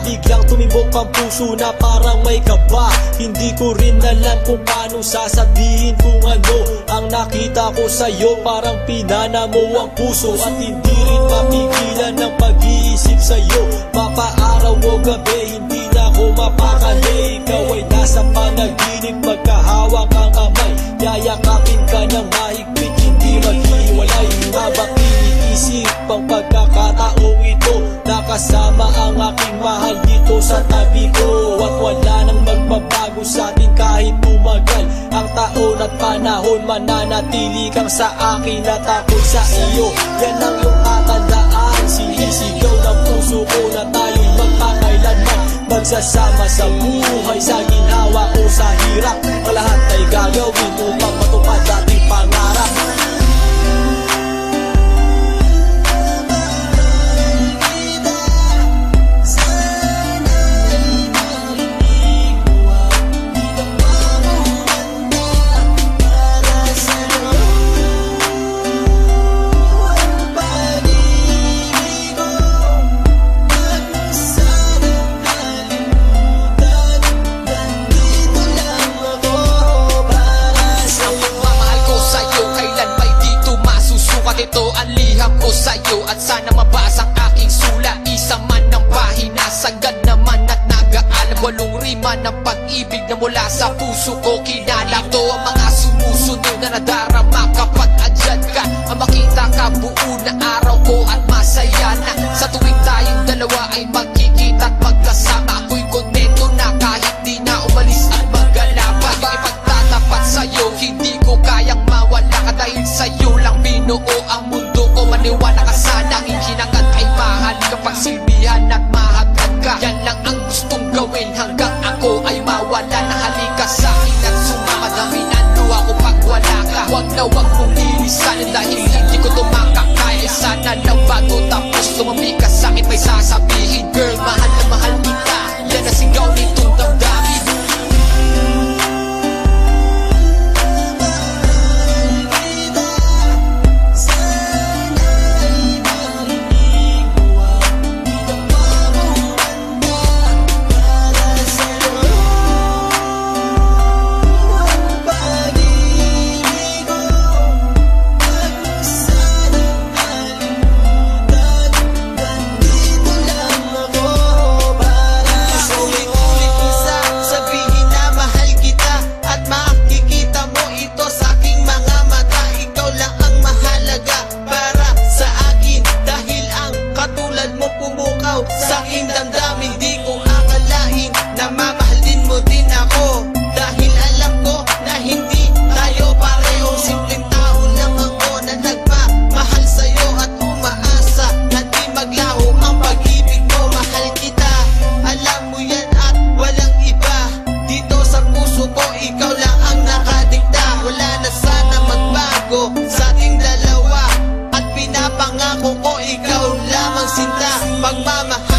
Biglang tumibok ang puso na parang may kaba. Hindi ko rin alam kung paano sasabihin kung ano ang nakita ko sa'yo. Parang pinana mo ang puso at hindi rin mapigilan ng pag-iisip sa'yo. Mapaaraw o gabi, hindi na ako mapakali. Ikaw ay nasa panaginip, magkahawak ang kamay. Yayakapin ka ng mahigpit, hindi maghiwalay. Habang iniisip ang pagkakataong ito, nakasama ang aking mahal dito sa tabi ko. At wala nang magbabago sa atin kahit tumagal ang taon at panahon. Mananatili kang sa akin at ako'y sa iyo. Yan ang iyong tatandaan. Sinisigaw ng puso ko na tayo'y magpakailanman magsasama sa buhay, sa ginhawa o sa hirap. Ang lahat ay gagawin upang matupad ating pangarap. Ito ang liham ko sa'yo at sana mabasa ang aking sulat. Isa man ng pahina, sagad naman at nag-aalam. 8 rima ng pag-ibig na mula sa puso ko kinala. Ito ang mga sumusunod na nadarama kapag andyan ka. Ang makita ka buo na araw ko at masaya na. Sa tuwing tayong dalawa ay magkikita at magkasama. Ako'y kontento na kahit di na umalis at magalapan. Yung ipagtatapat sa'yo, hindi ko kayang mawala ka. Dahil sa'yo lang binuo ang mundo ko. Maniwala ka sana, hinangad ay mahal kapag silbihan at mahagad ka. Yan lang ang gustong gawin hanggang ako ay mawala na. Halika sa'kin at sumama, dami ng luha ko pag wala ka. Huwag na huwag mong ilisanin dahil hindi ko tumakakaya. Sana lang bago tapos tumami ka sa'kin may sasabihin. Girl, mahal na mahal kita, yan ang sigaw nitong damdamin. Sa aking damdamin, di ko akalain na mamahalin mo din ako. Dahil alam ko na hindi tayo pareho. Simpleng tao lang ako na nagmamahal sa'yo at umaasa na di maglaho ang pag-ibig mo. Mahal kita, alam mo yan at walang iba. Dito sa puso ko, ikaw lang ang nakadikta. Wala na sana magbago sa ating dalawa at pinapangako ko ikaw lamang sinta. Pagmamahal